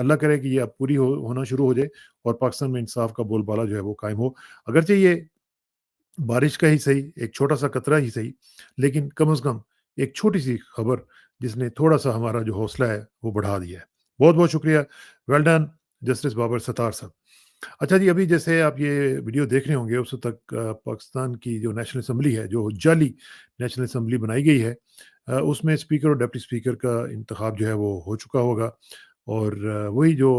اللہ کرے کہ یہ اب پوری ہونا شروع ہو جائے اور پاکستان میں انصاف کا بول بالا جو ہے وہ قائم ہو. اگرچہ یہ بارش کا ہی صحیح، ایک چھوٹا سا قطرہ ہی صحیح، لیکن کم از کم ایک چھوٹی سی خبر جس نے تھوڑا سا ہمارا جو حوصلہ ہے وہ بڑھا دیا ہے. بہت بہت شکریہ. ویل ڈن جسٹس بابر ستار صاحب. اچھا جی، ابھی جیسے آپ یہ ویڈیو دیکھ رہے ہوں گے اس وقت تک پاکستان کی جو نیشنل اسمبلی ہے، جو جعلی نیشنل اسمبلی بنائی گئی ہے، اس میں اسپیکر اور ڈپٹی اسپیکر کا انتخاب جو ہے وہ ہو چکا ہوگا. اور وہی جو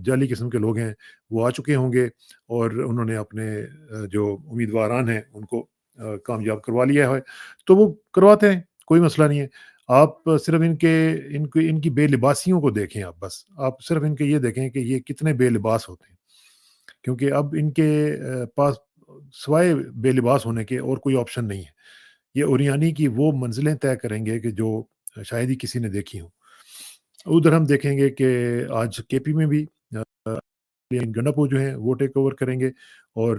جعلی قسم کے لوگ ہیں وہ آ چکے ہوں گے اور انہوں نے اپنے جو امیدواران ہیں ان کو کامیاب کروا لیا ہے. تو وہ کرواتے ہیں، کوئی مسئلہ نہیں ہے. آپ صرف ان کی بے لباسیوں کو دیکھیں. آپ بس آپ صرف ان کے یہ دیکھیں کہ یہ کتنے بے لباس ہوتے ہیں، کیونکہ اب ان کے پاس سوائے بے لباس ہونے کے اور کوئی آپشن نہیں ہے. یہ اوریانی کی وہ منزلیں طے کریں گے کہ جو شاید ہی کسی نے دیکھی ہوں. ادھر ہم دیکھیں گے کہ آج کے پی میں بھی گنڈاپور جو ہیں وہ ٹیک اوور کریں گے. اور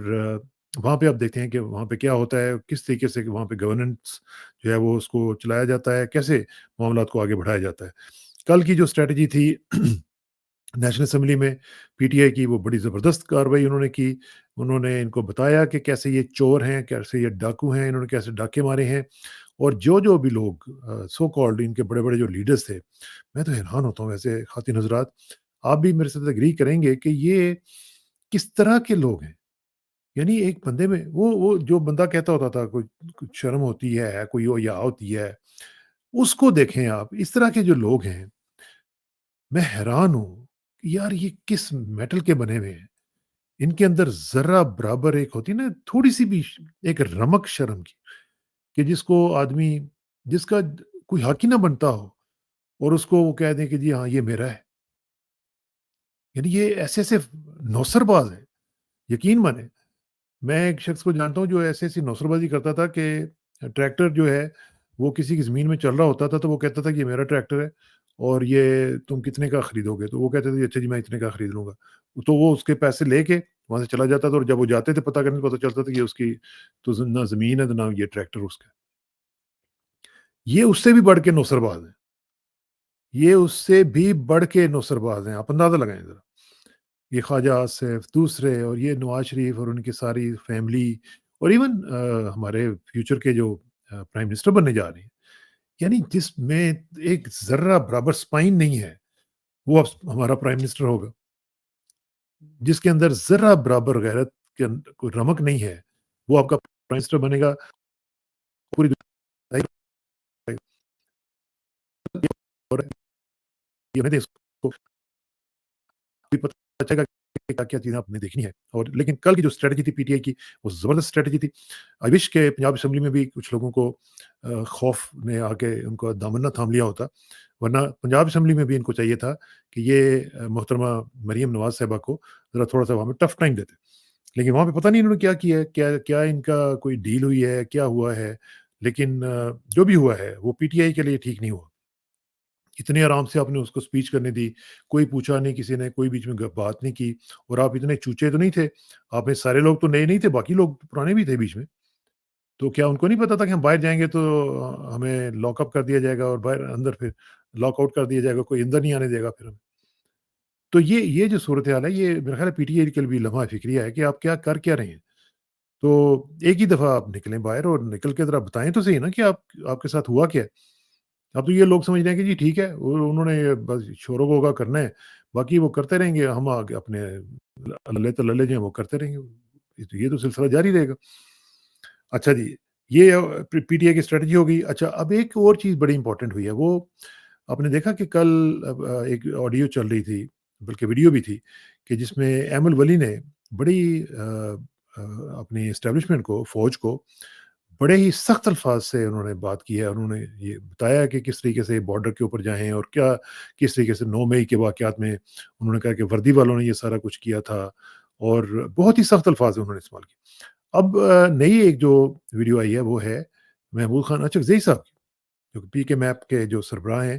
وہاں پہ آپ دیکھتے ہیں کہ وہاں پہ کیا ہوتا ہے، کس طریقے سے وہاں پہ گورننس جو ہے وہ اس کو چلایا جاتا ہے، کیسے معاملات کو آگے بڑھایا جاتا ہے. کل کی جو اسٹریٹجی تھی نیشنل اسمبلی میں پی ٹی آئی کی، وہ بڑی زبردست کارروائی انہوں نے کی. انہوں نے ان کو بتایا کہ کیسے یہ چور ہیں، کیسے یہ ڈاکو ہیں، انہوں نے کیسے ڈاکے مارے ہیں. اور جو بھی لوگ سو کالڈ ان کے بڑے بڑے جو لیڈرز تھے، میں تو حیران ہوتا ہوں. ویسے خواتین حضرات، آپ بھی میرے ساتھ اگری کریں گے کہ یہ کس طرح کے لوگ ہیں. یعنی ایک بندے میں وہ جو بندہ کہتا ہوتا تھا کوئی کچھ شرم ہوتی ہے، کوئی وہ یا ہوتی ہے، اس کو دیکھیں آپ. اس طرح کے جو لوگ ہیں، میں حیران ہوں کہ یار یہ کس میٹل کے بنے ہوئے ہیں. ان کے اندر ذرہ برابر ایک ہوتی ہے نا، تھوڑی سی بھی ایک رمق شرم کی، کہ جس کو آدمی، جس کا کوئی حق ہی نہ بنتا ہو اور اس کو وہ کہہ دیں کہ جی ہاں یہ میرا ہے. یعنی یہ ایسے ایسے نوسر باز ہیں. یقین مانے، میں ایک شخص کو جانتا ہوں جو ایسے ایسی نوسر بازی کرتا تھا کہ ٹریکٹر جو ہے وہ کسی کی زمین میں چل رہا ہوتا تھا تو وہ کہتا تھا کہ یہ میرا ٹریکٹر ہے اور یہ تم کتنے کا خریدو گے. تو وہ کہتے تھے اچھا جی میں اتنے کا خرید لوں گا. تو وہ اس کے پیسے لے کے وہاں سے چلا جاتا تھا اور جب وہ جاتے تھے پتہ کرنے پتہ چلتا تھا کہ اس کی تو نہ زمین ہے نہ یہ ٹریکٹر اس کا. یہ اس سے بھی بڑھ کے نوسر باز ہیں. یہ اس سے بھی بڑھ کے نوسر باز ہیں. آپ اندازہ لگائیں ذرا. یہ خواجہ آصف دوسرے اور یہ نواز شریف اور ان کی ساری فیملی اور ایون ہمارے فیوچر کے جو پرائم منسٹر بننے جا رہے ہیں، یعنی جس میں ایک ذرہ برابر سپائن نہیں ہے، وہ اب ہمارا پرائم منسٹر ہوگا. جس کے اندر ذرہ برابر غیرت کے کوئی رمق نہیں ہے، وہ آپ کا پرائم منسٹر بنے گا. پوری دنیا اور یہ نہیں اس کو بھی پتہ چلے گا کہ کیا چیزیں آپ نے دیکھنی ہے. اور لیکن کل کی جو اسٹریٹجی تھی پی ٹی آئی کی، وہ زبردست اسٹریٹجی تھی. آئی وش کہ پنجاب اسمبلی میں بھی کچھ لوگوں کو خوف نے آ کے ان کو دامن نہ تھام لیا ہوتا، ورنہ پنجاب اسمبلی میں بھی ان کو چاہیے تھا کہ یہ محترمہ مریم نواز صاحبہ کو ذرا تھوڑا سا وہاں پہ ٹف ٹائم دیتے. لیکن وہاں پہ پتہ نہیں انہوں نے کیا کیا ہے، کیا ان کا کوئی ڈیل ہوئی ہے، کیا ہوا ہے. لیکن جو بھی ہوا ہے وہ پی ٹی آئی کے لیے ٹھیک نہیں ہوا. اتنے آرام سے آپ نے اس کو اسپیچ کرنے دی، کوئی پوچھا نہیں، کسی نے کوئی بیچ میں بات نہیں کی. اور آپ اتنے چوچے تو نہیں تھے، آپ میں سارے لوگ تو نئے نہیں تھے، باقی لوگ پرانے بھی تھے بیچ میں. تو کیا ان کو نہیں پتا تھا کہ ہم باہر جائیں گے تو ہمیں لاک اپ کر دیا جائے گا اور باہر اندر پھر لاک آؤٹ کر دیا جائے گا، کوئی اندر نہیں آنے دے گا پھر ہمیں. تو یہ جو صورتحال ہے، یہ میرا خیال ہے پی ٹی آئی کے لیے بھی لمحہ فکریہ ہے کہ آپ کیا کر کیا رہے ہیں. تو ایک ہی دفعہ آپ نکلیں باہر اور نکل کے ذرا بتائیں تو صحیح نا کہ آپ کے ساتھ ہوا کیا ہے. اب تو یہ لوگ سمجھ رہے ہیں کہ جی ٹھیک ہے، انہوں نے بس شور و غوغا کرنا ہے، باقی وہ کرتے رہیں گے، ہم آگے اپنے للے تو للے جو ہیں وہ کرتے رہیں گے. یہ تو سلسلہ جاری رہے گا. اچھا جی، یہ پی ٹی آئی کی اسٹریٹجی ہو گئی. اچھا، اب ایک اور چیز بڑی امپورٹنٹ ہوئی ہے. وہ آپ نے دیکھا کہ کل ایک آڈیو چل رہی تھی، بلکہ ویڈیو بھی تھی، کہ جس میں احمد ولی نے بڑی اپنی اسٹیبلشمنٹ کو، فوج کو بڑے ہی سخت الفاظ سے انہوں نے بات کی ہے. انہوں نے یہ بتایا کہ کس طریقے سے بارڈر کے اوپر جائیں اور کس طریقے سے 9 مئی کے واقعات میں انہوں نے کہا کہ وردی والوں نے یہ سارا کچھ کیا تھا اور بہت ہی سخت الفاظ انہوں نے استعمال کیے. اب نئی ایک جو ویڈیو آئی ہے وہ ہے محمود خان اچکزئی صاحب کی، جو پی کے میپ کے جو سربراہ ہیں.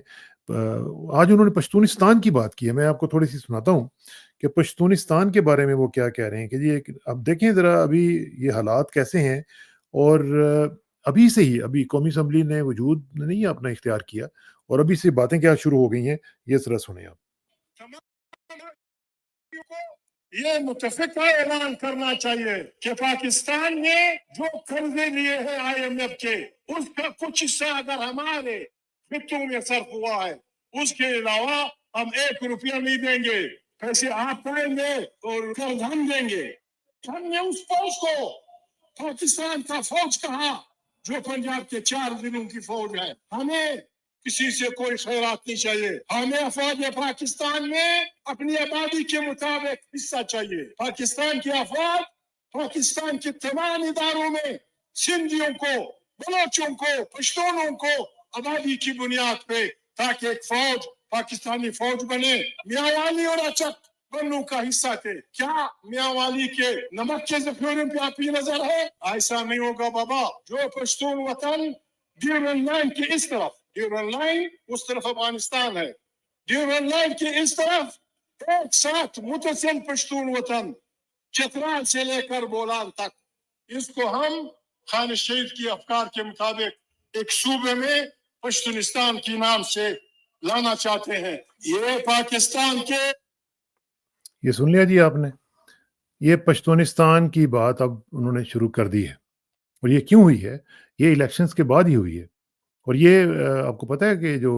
آج انہوں نے پشتونستان کی بات کی ہے. میں آپ کو تھوڑی سی سناتا ہوں کہ پشتونستان کے بارے میں وہ کیا کہہ رہے ہیں. کہ جی اب دیکھیں ذرا ابھی یہ حالات کیسے ہیں. اور ابھی سے ہی ابھی قومی اسمبلی نے وجود نہیں اپنا اختیار کیا اور ابھی سے باتیں کیا شروع ہو گئی ہیں. یہ ذرا سنیں آپ. یہ متفقہ اعلان کرنا چاہیے کہ پاکستان نے جو قرضے لیے ہیں آئی ایم ایف کے اس کا کچھ حصہ اگر ہمارے خطوں میں صرف ہوا ہے اس کے علاوہ ہم 1 روپیہ نہیں دیں گے. پیسے آپ پائیں گے اور قرض ہم دیں گے. ہم نے اس فوج کو پاکستان کا فوج کہا جو پنجاب کے 4 ضلعوں کی فوج ہے. ہمیں کسی سے کوئی خیرات نہیں چاہیے. ہمیں افواج پاکستان میں اپنی آبادی کے مطابق حصہ چاہیے. پاکستان کی افواج پاکستان کے تمام اداروں میں سندھیوں کو، بلوچوں کو، پشتونوں کو آبادی کی بنیاد پہ تاکہ ایک فوج پاکستانی فوج بنے. میاں والی اور اچک بنوں کا حصہ تھے. کیا میاں والی کے نمک کے ذخیرے پہ آپ کی نظر ہے؟ ایسا نہیں ہوگا بابا. جو پشتون وطن ڈیورن لائن کے اس طرف، ڈیورن لائن اس طرف افغانستان ہے، ڈیورن لائن کے اس طرف ایک ساتھ متصل پشتون وطن چترال سے لے کر بولان تک، اس کو ہم خان شہید کی افکار کے مطابق ایک صوبے میں پشتونستان کے نام سے لانا چاہتے ہیں. یہ پاکستان کے یہ سن لیا جی آپ نے، یہ پشتونستان کی بات اب انہوں نے شروع کر دی ہے. اور یہ کیوں ہوئی ہے؟ یہ الیکشنز کے بعد ہی ہوئی ہے. اور یہ آپ کو پتہ ہے کہ جو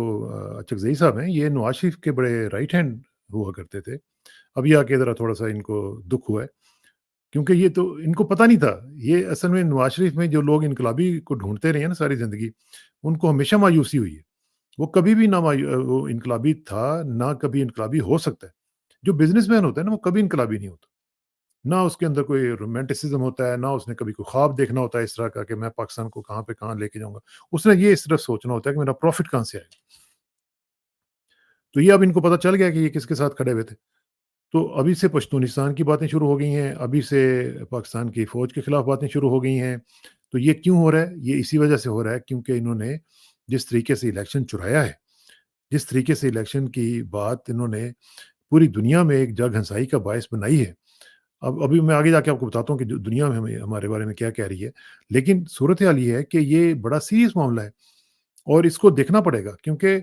اچکزئی صاحب ہیں یہ نواز شریف کے بڑے رائٹ ہینڈ ہوا کرتے تھے. ابھی آ کے ذرا تھوڑا سا ان کو دکھ ہوا ہے کیونکہ یہ تو ان کو پتہ نہیں تھا. یہ اصل میں نواز شریف میں جو لوگ انقلابی کو ڈھونڈتے رہے ہیں نا ساری زندگی، ان کو ہمیشہ مایوسی ہوئی ہے. وہ کبھی بھی نہ وہ انقلابی تھا نہ کبھی انقلابی ہو سکتا ہے. جو بزنس مین ہوتا ہے نا وہ کبھی انقلابی نہیں ہوتا. نہ اس کے اندر کوئی رومانٹسزم ہوتا ہے، نہ اس نے کبھی کوئی خواب دیکھنا ہوتا ہے اس طرح کا کہ میں پاکستان کو کہاں پہ کہاں لے کے جاؤں گا. اس نے یہ اس طرح سوچنا ہوتا ہے کہ میرا پروفٹ کہاں سے آئے گا. تو یہ اب ان کو پتہ چل گیا کہ یہ کس کے ساتھ کھڑے ہوئے تھے. تو ابھی سے پشتونستان کی باتیں شروع ہو گئی ہیں، ابھی سے پاکستان کی فوج کے خلاف باتیں شروع ہو گئی ہیں. تو یہ کیوں ہو رہا ہے؟ یہ اسی وجہ سے ہو رہا ہے کیونکہ انہوں نے جس طریقے سے الیکشن چرایا ہے، جس طریقے سے الیکشن کی بات انہوں نے پوری دنیا میں ایک جگ ہنسائی کا باعث بنائی ہے. ابھی میں آگے جا کے آپ کو بتاتا ہوں کہ دنیا میں ہمارے بارے میں کیا کہہ رہی ہے. لیکن صورتحال یہ ہے کہ یہ بڑا سیریس معاملہ ہے اور اس کو دیکھنا پڑے گا کیونکہ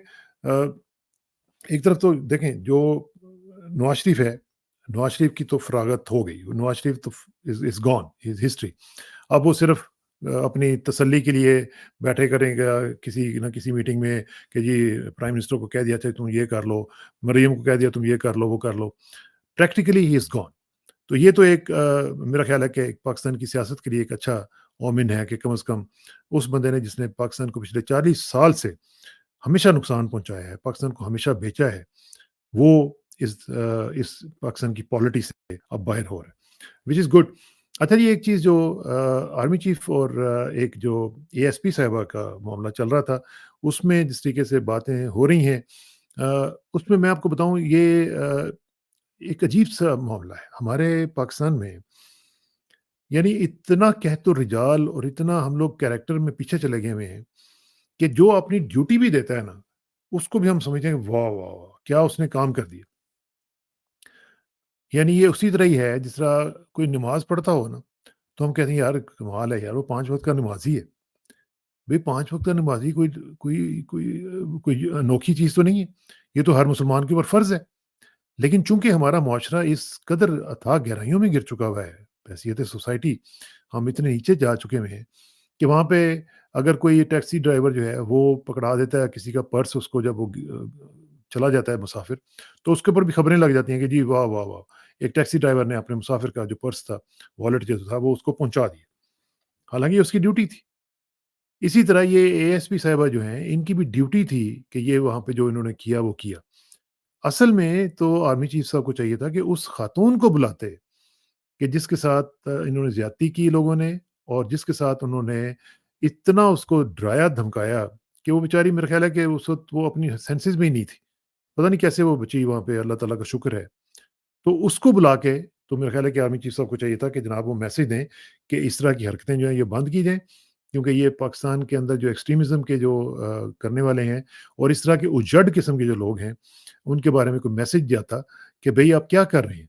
ایک طرف تو دیکھیں جو نواز شریف ہے، نواز شریف کی تو فراغت ہو گئی. نواز شریف تو از گون، از ہسٹری. اب وہ صرف اپنی تسلی کے لیے بیٹھے کریں گا کسی نہ کسی میٹنگ میں کہ جی پرائم منسٹر کو کہہ دیا تھا تم یہ کر لو، مریم کو کہہ دیا تم یہ کر لو وہ کر لو. پریکٹیکلی ہی از گون. تو یہ تو ایک میرا خیال ہے کہ ایک پاکستان کی سیاست کے لیے ایک اچھا اومن ہے کہ کم از کم اس بندے نے جس نے پاکستان کو پچھلے 40 سال سے ہمیشہ نقصان پہنچایا ہے، پاکستان کو ہمیشہ بیچا ہے، وہ اس پاکستان کی پالیٹی سے اب باہر ہو رہا ہے، وچ از گڈ. اچھا جی، ایک چیز جو آرمی چیف اور ایک جو اے ایس پی صاحبہ کا معاملہ چل رہا تھا اس میں جس طریقے سے باتیں ہو رہی ہیں اس میں آپ کو بتاؤں یہ ایک عجیب سا معاملہ ہے ہمارے پاکستان میں. یعنی اتنا قحط الرجال اور اتنا ہم لوگ کیریکٹر میں پیچھے چلے گئے ہوئے ہیں کہ جو اپنی ڈیوٹی بھی دیتا ہے نا اس کو بھی ہم سمجھتے ہیں واہ واہ واہ کیا اس نے کام کر دیا. یعنی یہ اسی طرح ہی ہے جس طرح کوئی نماز پڑھتا ہو نا تو ہم کہتے ہیں یار کمال ہے یار وہ 5 وقت کا نمازی ہے. بھئی 5 وقت کا نمازی کوئی انوکھی چیز تو نہیں ہے، یہ تو ہر مسلمان کے اوپر فرض ہے. لیکن چونکہ ہمارا معاشرہ اس قدر اتھاہ گہرائیوں میں گر چکا ہوا ہے، حیثیت سوسائٹی ہم اتنے نیچے جا چکے ہوئے ہیں کہ وہاں پہ اگر کوئی ٹیکسی ڈرائیور جو ہے وہ پکڑا دیتا ہے کسی کا پرس، اس کو جب وہ چلا جاتا ہے مسافر تو اس کے اوپر بھی خبریں لگ جاتی ہیں کہ جی واہ واہ واہ ایک ٹیکسی ڈرائیور نے اپنے مسافر کا جو پرس تھا، والٹ جو تھا، وہ اس کو پہنچا دیا، حالانکہ یہ اس کی ڈیوٹی تھی. اسی طرح یہ اے ایس پی صاحبہ جو ہیں ان کی بھی ڈیوٹی تھی کہ یہ وہاں پہ جو انہوں نے کیا وہ کیا. اصل میں تو آرمی چیف صاحب کو چاہیے تھا کہ اس خاتون کو بلاتے کہ جس کے ساتھ انہوں نے زیادتی کی لوگوں نے اور جس کے ساتھ انہوں نے اتنا اس کو ڈرایا دھمکایا کہ وہ بیچاری میرا خیال ہے کہ اس وقت وہ اپنی سینسز میں ہی نہیں تھی. پتہ نہیں کیسے وہ بچی وہاں پہ، اللہ تعالیٰ کا شکر ہے. تو اس کو بلا کے تو میرا خیال ہے کہ آرمی چیف صاحب کو چاہیے تھا کہ جناب وہ میسج دیں کہ اس طرح کی حرکتیں جو ہیں یہ بند کی جائیں کیونکہ یہ پاکستان کے اندر جو ایکسٹریمزم کے جو کرنے والے ہیں اور اس طرح کے اجڑ قسم کے جو لوگ ہیں ان کے بارے میں کوئی میسج جاتا کہ بھئی آپ کیا کر رہے ہیں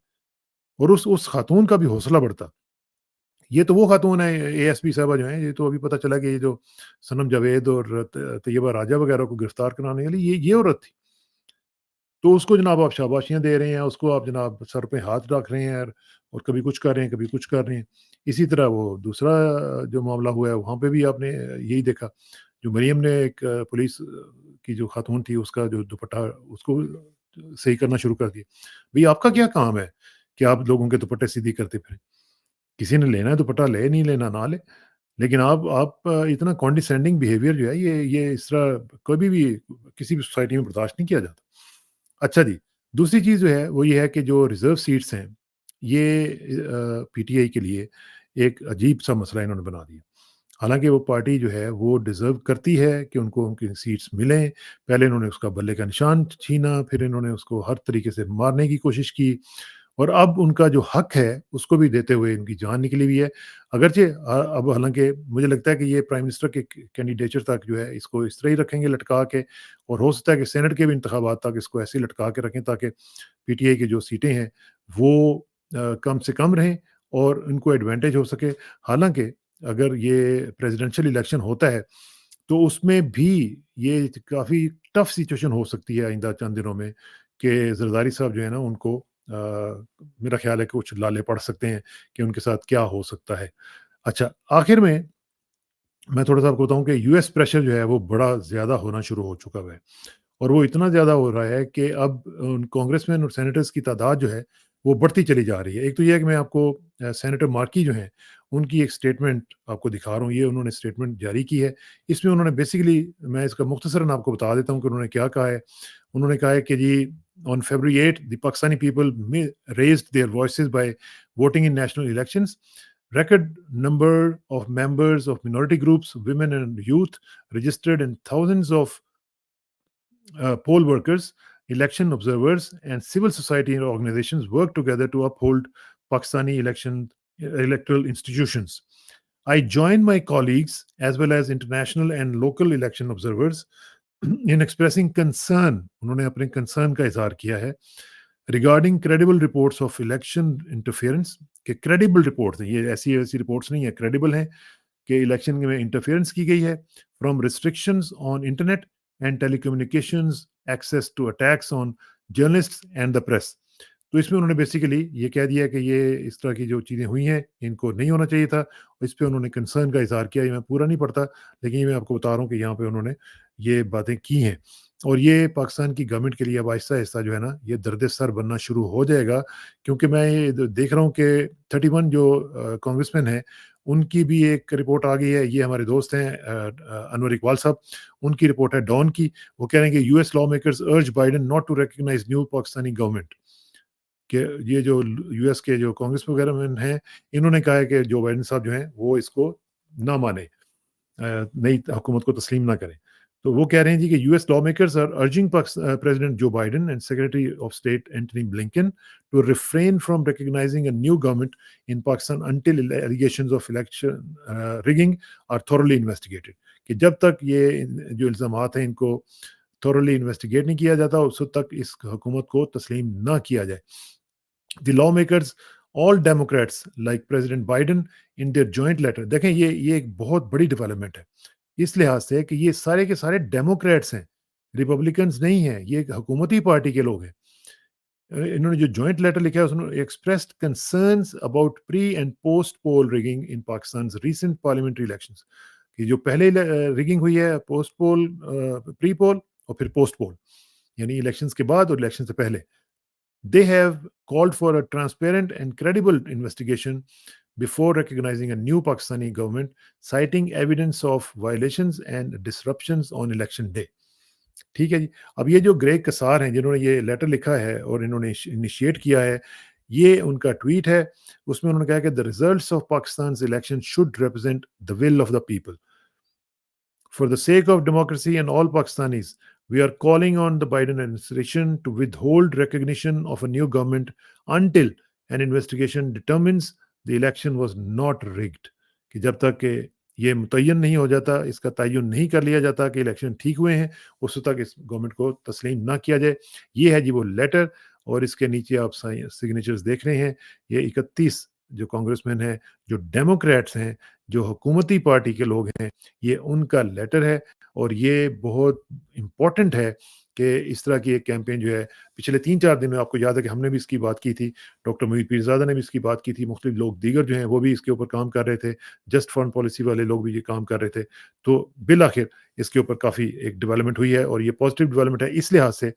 اور اس خاتون کا بھی حوصلہ بڑھتا. یہ تو وہ خاتون ہے اے ایس پی صاحبہ جو ہیں، یہ تو ابھی پتہ چلا کہ یہ جو صنم جاوید اور طیبہ راجہ وغیرہ کو گرفتار کرانے والی یہ عورت تھی. تو اس کو جناب آپ شاباشیاں دے رہے ہیں، اس کو آپ جناب سر پہ ہاتھ رکھ رہے ہیں، اور کبھی کچھ کر رہے ہیں، کبھی کچھ کر رہے ہیں۔ اسی طرح وہ دوسرا جو معاملہ ہوا ہے وہاں پہ بھی آپ نے یہی دیکھا، جو مریم نے ایک پولیس کی جو خاتون تھی اس کا جو دوپٹہ اس کو صحیح کرنا شروع کر دیا۔ بھئی آپ کا کیا کام ہے کہ آپ لوگوں کے دوپٹے سیدھی کرتے پھریں؟ کسی نے لینا ہے دوپٹہ لے، نہیں لینا نہ لے۔ لیکن آپ اتنا کانڈیسینڈنگ بیہیویئر جو ہے یہ اس طرح کبھی بھی کسی بھی سوسائٹی میں برداشت نہیں کیا جاتا۔ اچھا جی، دوسری چیز جو ہے وہ یہ ہے کہ جو ریزرو سیٹس ہیں، یہ پی ٹی آئی کے لیے ایک عجیب سا مسئلہ انہوں نے بنا دیا۔ حالانکہ وہ پارٹی جو ہے وہ ڈیزرو کرتی ہے کہ ان کو ان کی سیٹس ملیں۔ پہلے انہوں نے اس کا بلے کا نشان چھینا، پھر انہوں نے اس کو ہر طریقے سے مارنے کی کوشش کی، اور اب ان کا جو حق ہے اس کو بھی دیتے ہوئے ان کی جان نکلی ہوئی ہے۔ اگرچہ اب حالانکہ مجھے لگتا ہے کہ یہ پرائم منسٹر کے کینڈیڈیچر تک جو ہے اس کو اس طرح ہی رکھیں گے لٹکا کے، اور ہو سکتا ہے کہ سینٹ کے بھی انتخابات تک اس کو ایسے ہی لٹکا کے رکھیں تاکہ پی ٹی آئی کی جو سیٹیں ہیں وہ کم سے کم رہیں اور ان کو ایڈوانٹیج ہو سکے۔ حالانکہ اگر یہ پریزیڈنشل الیکشن ہوتا ہے تو اس میں بھی یہ کافی ٹف سچویشن ہو سکتی ہے آئندہ چند دنوں میں، کہ زرداری صاحب جو ہے نا ان کو میرا خیال ہے کہ کچھ لالے پڑ سکتے ہیں کہ ان کے ساتھ کیا ہو سکتا ہے۔ اچھا، آخر میں تھوڑا سا آپ کو بتاؤں کہ یو ایس پریشر جو ہے وہ بڑا زیادہ ہونا شروع ہو چکا ہوا ہے، اور وہ اتنا زیادہ ہو رہا ہے کہ اب کانگریس مین اور سینیٹرز کی تعداد جو ہے وہ بڑھتی چلی جا رہی ہے۔ ایک تو یہ ہے کہ میں آپ کو سینیٹر مارکی جو ہیں ان کی ایک اسٹیٹمنٹ آپ کو دکھا رہا ہوں، یہ انہوں نے اسٹیٹمنٹ جاری کی ہے۔ اس میں انہوں نے بیسیکلی، میں اس کا مختصراً آپ کو بتا دیتا ہوں کہ انہوں نے کیا کہا ہے۔ انہوں نے کہا ہے کہ جی on February 8 the Pakistani people raised their voices by voting in national elections. Record number of members of minority groups, women and youth registered, and thousands of poll workers, election observers, and civil society organizations work together to uphold Pakistani electoral institutions. I join my colleagues as well as international and local election observers in expressing concern. انہوں نے اپنے concern کا اظہار کیا ہے regarding credible reports of election interference، کہ credible reports ہیں، یہ ایسی reports نہیں ہیں، credible ہیں کہ الیکشن میں انٹرفیئرنس کی گئی ہے، from restrictions on internet and telecommunications access to attacks on journalists and the press۔ تو اس میں انہوں نے بیسیکلی یہ کہہ دیا کہ یہ اس طرح کی جو چیزیں ہوئی ہیں ان کو نہیں ہونا چاہیے تھا، اس پہ انہوں نے کنسرن کا اظہار کیا۔ یہ میں پورا نہیں پڑھتا، لیکن یہ میں آپ کو بتا رہا ہوں کہ یہاں پہ انہوں نے یہ باتیں کی ہیں، اور یہ پاکستان کی گورنمنٹ کے لیے اب آہستہ آہستہ جو ہے نا یہ درد سر بننا شروع ہو جائے گا، کیونکہ میں یہ دیکھ رہا ہوں کہ 31 جو کانگریس مین ہیں ان کی بھی ایک رپورٹ آ گئی ہے۔ یہ ہمارے دوست ہیں انور اقبال صاحب، ان کی رپورٹ ہے ڈان کی۔ وہ کہہ رہے ہیں کہ U S law makers urge Biden not to recognise new Pakistani government, کہ یہ جو یو ایس کے جو کانگریس وغیرہ میں ہیں انہوں نے کہا ہے کہ جو بائیڈن صاحب جو ہیں وہ اس کو نہ مانیں، نئی حکومت کو تسلیم نہ کریں۔ تو وہ کہہ رہے ہیں جی کہ U S law makers are urging president Joe Biden and secretary of state Antony Blinken to refrain from recognizing a new government in Pakistan until allegations of election rigging are thoroughly investigated, کہ جب تک یہ جو الزامات ہیں ان کو thoroughly investigate نہیں کیا جاتا اس وقت تک اس حکومت کو تسلیم نہ کیا جائے۔ The lawmakers, all Democrats like President Biden in their joint letter، دیکھیں یہ ایک بہت بڑی ڈیولپمنٹ ہے اس لحاظ سے کہ یہ سارے کے سارے ڈیموکریٹس ہیں، ریپبلکنز نہیں ہیں، یہ ایک حکومتی پارٹی کے لوگ ہیں۔ انہوں نے جو جوائنٹ لیٹر لکھا ہے اس میں expressed concerns about pre and post poll rigging in Pakistan recent parliamentary elections, کہ جو پہلے ریگنگ ہوئی ہے پوسٹ پول، پری پول اور پھر پوسٹ پول، یعنی الیکشنز کے بعد اور الیکشن سے پہلے۔ They have called for a transparent and credible investigation before recognizing a new Pakistani government, citing evidence of violations and disruptions on election day۔ ٹھیک ہے جی، اب یہ جو گریگ کسار ہیں جنہوں نے یہ لیٹر لکھا ہے اور انہوں نے انیشیٹ کیا ہے، یہ ان کا ٹویٹ ہے، اس میں انہوں نے کہا کہ the results of Pakistan's election should represent the will of the people. For the sake of democracy and all Pakistanis, we are calling on the Biden administration to withhold recognition of a new government until an investigation determines the election was not rigged۔ کہ جب تک کہ یہ متعین نہیں ہو جاتا، اس کا تعین نہیں کر لیا جاتا کہ الیکشن ٹھیک ہوئے ہیں، اس تک اس گورنمنٹ کو تسلیم نہ کیا جائے۔ یہ ہے جی وہ لیٹر، اور اس کے نیچے آپ سگنیچرز دیکھ رہے ہیں، یہ 31 جو کانگریس مین ہیں، جو ڈیموکریٹس ہیں، جو حکومتی پارٹی کے لوگ ہیں، یہ ان کا لیٹر ہے، اور یہ بہت امپورٹنٹ ہے کہ اس طرح کی ایک کیمپین جو ہے پچھلے 3-4 دن میں آپ کو یاد ہے کہ ہم نے بھی اس کی بات کی تھی، ڈاکٹر محیط پیرزادہ نے بھی اس کی بات کی تھی، مختلف لوگ دیگر جو ہیں وہ بھی اس کے اوپر کام کر رہے تھے، جسٹ فارن پالیسی والے لوگ بھی یہ کام کر رہے تھے، تو بالآخر اس کے اوپر کافی ایک ڈیولپمنٹ ہوئی ہے، اور یہ پازیٹیو ڈیولپمنٹ ہے اس لحاظ سے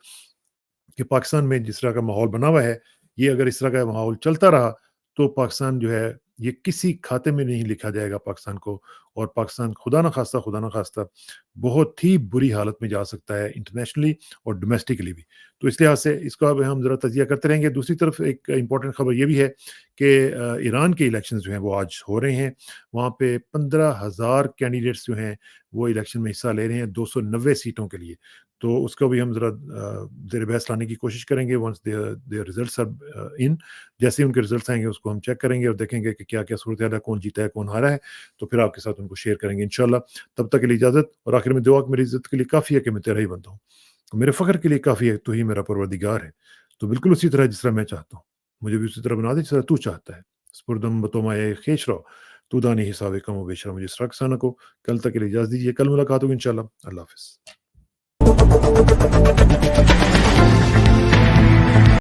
کہ پاکستان میں جس طرح کا ماحول بنا ہوا ہے، یہ اگر اس طرح کا ماحول چلتا رہا تو پاکستان جو ہے یہ کسی کھاتے میں نہیں لکھا جائے گا پاکستان کو، اور پاکستان خدا نہ خواستہ بہت ہی بری حالت میں جا سکتا ہے انٹرنیشنلی اور ڈومیسٹکلی بھی۔ تو اس لحاظ سے اس کا بھی ہم ذرا تجزیہ کرتے رہیں گے۔ دوسری طرف ایک امپورٹنٹ خبر یہ بھی ہے کہ ایران کے الیکشنز جو ہیں وہ آج ہو رہے ہیں، وہاں پہ 15,000 کینڈیڈیٹس جو ہیں وہ الیکشن میں حصہ لے رہے ہیں 290 سیٹوں کے لیے، تو اس کو بھی ہم ذرا زیر بحث لانے کی کوشش کریں گے once their results are in. جیسے ہی ان کے ریزلٹس آئیں گے اس کو ہم چیک کریں گے اور دیکھیں گے کہ کیا کیا صورتحال ہے، کون جیتا ہے کون ہارا ہے، تو پھر آپ کے ساتھ ان کو شیئر کریں گے انشاءاللہ۔ تب تک کے لیے اجازت، اور آخر میں دعا کہ میری عزت کے لیے کافی ہے کہ میں تیرا ہی بندہ ہوں، میرے فخر کے لیے کافی ہے تو ہی میرا پروردگار ہے، تو بالکل اسی طرح جس طرح میں چاہتا ہوں مجھے بھی اسی طرح بنا دے جس طرح تو چاہتا ہے۔ سپردم بتومائے خیش رہو، تو دانی حساب کم و بیش رہا، مجھے اس رقصانہ کو کل تک کے لیے اجازت دیجیے، کل ملاقات ہوگی انشاءاللہ۔ اللہ حافظ۔